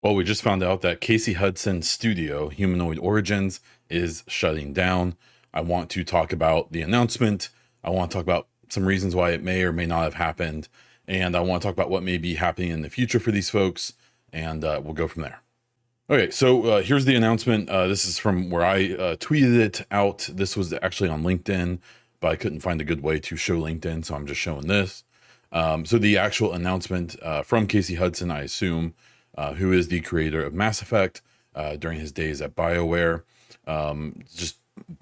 Well, we just found out that Casey Hudson's studio, Humanoid Origins, is shutting down. I want to talk about the announcement. I want to talk about some reasons why it may or may not have happened. And I want to talk about what may be happening in the future for these folks. And we'll go from there. Okay, so here's the announcement. This is from where I tweeted it out. This was actually on LinkedIn, but I couldn't find a good way to show LinkedIn, so I'm just showing this. So the actual announcement from Casey Hudson, I assume, who is the creator of Mass Effect during his days at BioWare, just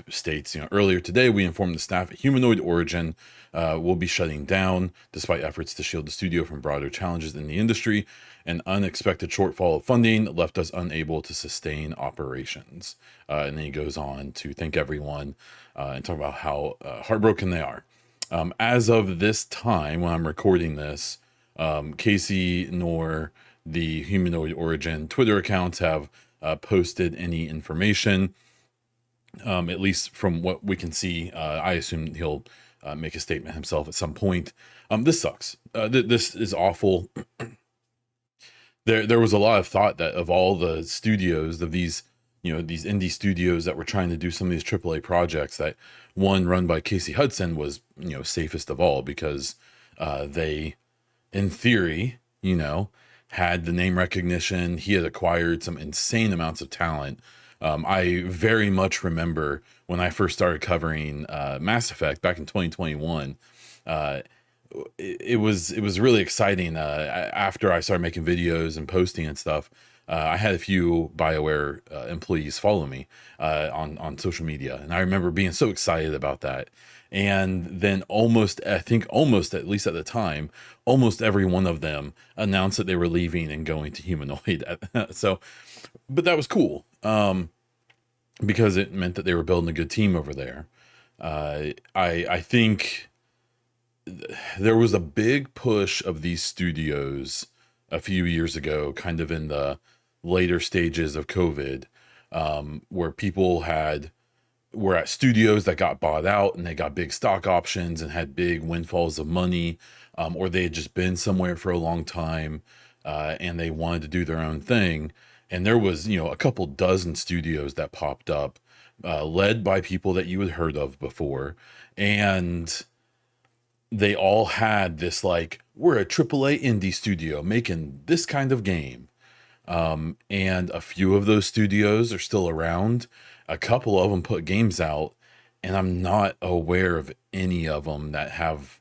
states, earlier today we informed the staff at Humanoid Origin will be shutting down despite efforts to shield the studio from broader challenges in the industry. An unexpected shortfall of funding left us unable to sustain operations. And then he goes on to thank everyone and talk about how heartbroken they are. As of this time, when I'm recording this, Casey nor the Humanoid Origin Twitter accounts have posted any information. At least from what we can see, I assume he'll make a statement himself at some point. This sucks. This is awful. There was a lot of thought that of all the studios of these, these indie studios that were trying to do some of these AAA projects, that one run by Casey Hudson was, safest of all because they, in theory, had the name recognition. He had acquired some insane amounts of talent. I very much remember when I first started covering Mass Effect back in 2021. It was really exciting. After I started making videos and posting and stuff, I had a few BioWare employees follow me on social media, and I remember being so excited about that. And then I think almost, at least at the time, almost every one of them announced that they were leaving and going to Humanoid. So, but that was cool because it meant that they were building a good team over there. I think there was a big push of these studios a few years ago, kind of in the later stages of COVID, where people were at studios that got bought out and they got big stock options and had big windfalls of money, or they had just been somewhere for a long time and they wanted to do their own thing. And there was, a couple dozen studios that popped up, led by people that you had heard of before. And they all had this, like, we're a AAA indie studio making this kind of game. And a few of those studios are still around. A couple of them put games out, and I'm not aware of any of them that have,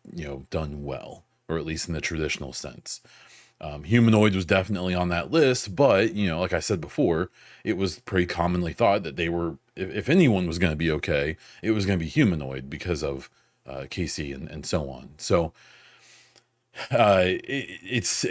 done well, or at least in the traditional sense. Humanoid was definitely on that list, but, like I said before, it was pretty commonly thought that they were, if anyone was going to be okay, it was going to be Humanoid because of Casey and so on. So it's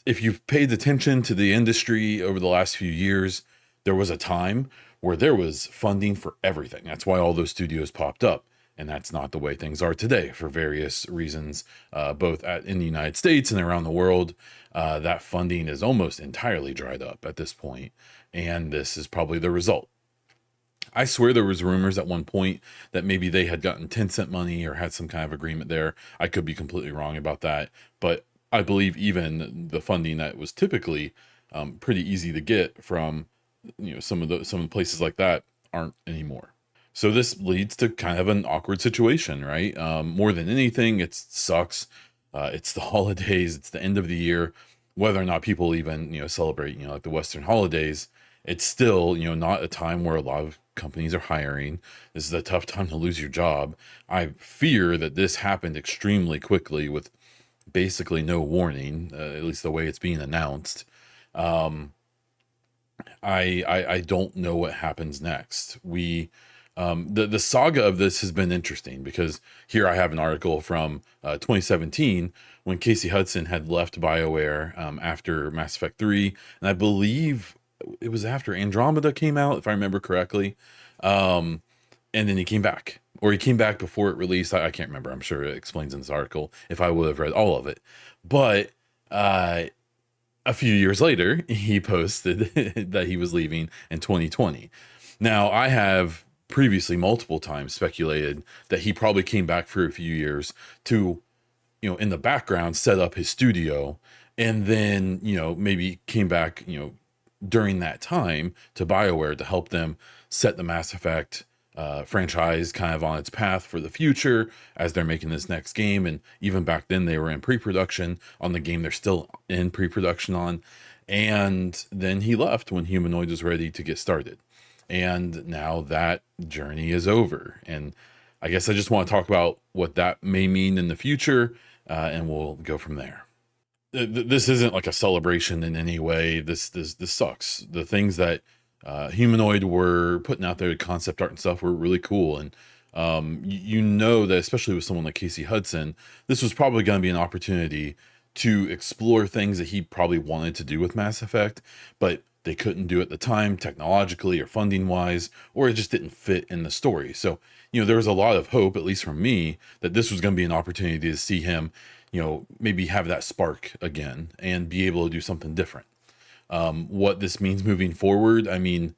if you've paid attention to the industry over the last few years, there was a time where there was funding for everything. That's why all those studios popped up. And that's not the way things are today for various reasons, both in the United States and around the world. That funding is almost entirely dried up at this point, and this is probably the result. I swear there was rumors at one point that maybe they had gotten 10-cent money or had some kind of agreement there. I could be completely wrong about that, but I believe even the funding that was typically pretty easy to get from some of the places like that aren't anymore. So this leads to kind of an awkward situation, right? More than anything, it sucks. It's the holidays, it's the end of the year. Whether or not people even, celebrate, like the Western holidays, it's still, not a time where a lot of companies are hiring. This is a tough time to lose your job. I fear that this happened extremely quickly with basically no warning, at least the way it's being announced. I don't know what happens next. The saga of this has been interesting because here I have an article from 2017 when Casey Hudson had left BioWare after Mass Effect 3, and I believe it was after Andromeda came out, if I remember correctly. And then he came back, or he came back before it released. I can't remember. I'm sure it explains in this article if I would have read all of it. But a few years later, he posted that he was leaving in 2020. Now, I have previously multiple times speculated that he probably came back for a few years to, in the background, set up his studio, and then, maybe came back, during that time to BioWare to help them set the Mass Effect franchise kind of on its path for the future as they're making this next game. And even back then, they were in pre-production on the game they're still in pre-production on. And then he left when Humanoid was ready to get started. And now that journey is over. And I guess I just want to talk about what that may mean in the future, and we'll go from there. This isn't like a celebration in any way. This sucks. The things that Humanoid were putting out there, concept art and stuff, were really cool. And you know that, especially with someone like Casey Hudson, this was probably going to be an opportunity to explore things that he probably wanted to do with Mass Effect, but they couldn't do at the time, technologically or funding wise, or it just didn't fit in the story. So, there was a lot of hope, at least from me, that this was going to be an opportunity to see him, maybe have that spark again and be able to do something different. What this means moving forward, I mean,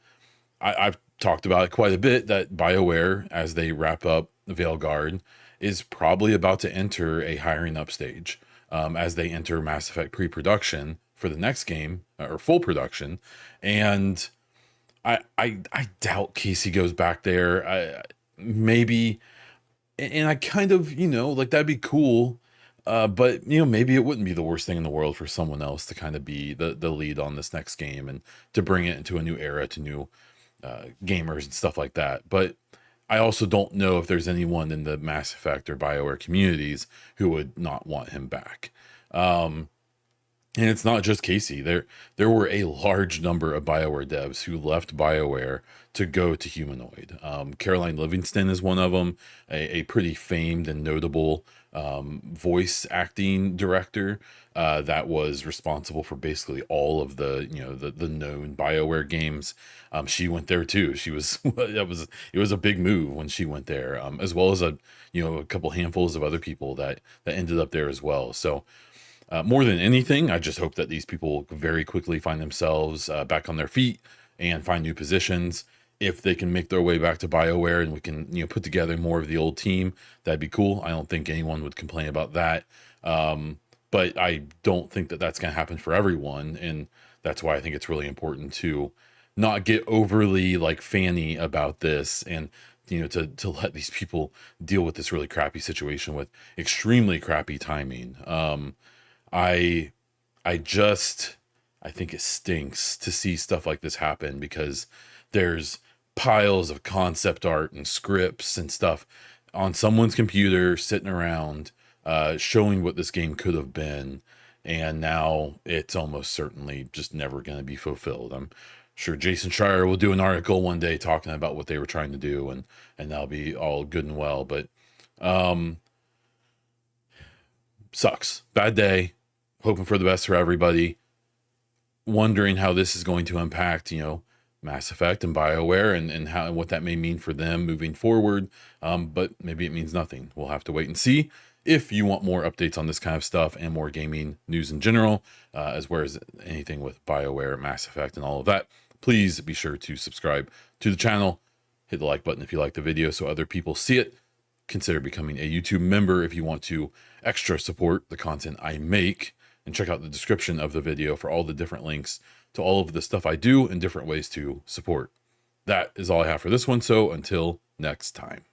I've talked about it quite a bit, that BioWare, as they wrap up Veilguard, is probably about to enter a hiring up stage, as they enter Mass Effect pre-production for the next game, or full production. And I doubt Casey goes back there. Maybe, and I kind of, like, that'd be cool. But maybe it wouldn't be the worst thing in the world for someone else to kind of be the lead on this next game and to bring it into a new era, to new gamers and stuff like that. But I also don't know if there's anyone in the Mass Effect or BioWare communities who would not want him back. And it's not just Casey. There were a large number of BioWare devs who left BioWare to go to Humanoid. Caroline Livingston is one of them, a pretty famed and notable voice acting director that was responsible for basically all of the the known BioWare games. She went there too. She was it was a big move when she went there, as well as a couple handfuls of other people that ended up there as well. So. More than anything, I just hope that these people very quickly find themselves back on their feet and find new positions. If they can make their way back to BioWare and we can, put together more of the old team, that'd be cool. I don't think anyone would complain about that. But I don't think that that's going to happen for everyone. And that's why I think it's really important to not get overly like fanny about this, and to let these people deal with this really crappy situation with extremely crappy timing. I think it stinks to see stuff like this happen, because there's piles of concept art and scripts and stuff on someone's computer sitting around, showing what this game could have been. And now it's almost certainly just never going to be fulfilled. I'm sure Jason Schreier will do an article one day talking about what they were trying to do, and that'll be all good and well. But, sucks. Bad day. Hoping for the best for everybody. Wondering how this is going to impact, Mass Effect and BioWare, and how and what that may mean for them moving forward. But maybe it means nothing. We'll have to wait and see. If you want more updates on this kind of stuff and more gaming news in general, as well as anything with BioWare, Mass Effect, and all of that, please be sure to subscribe to the channel. Hit the like button if you like the video so other people see it. Consider becoming a YouTube member if you want to extra support the content I make. And check out the description of the video for all the different links to all of the stuff I do and different ways to support. That is all I have for this one, so until next time.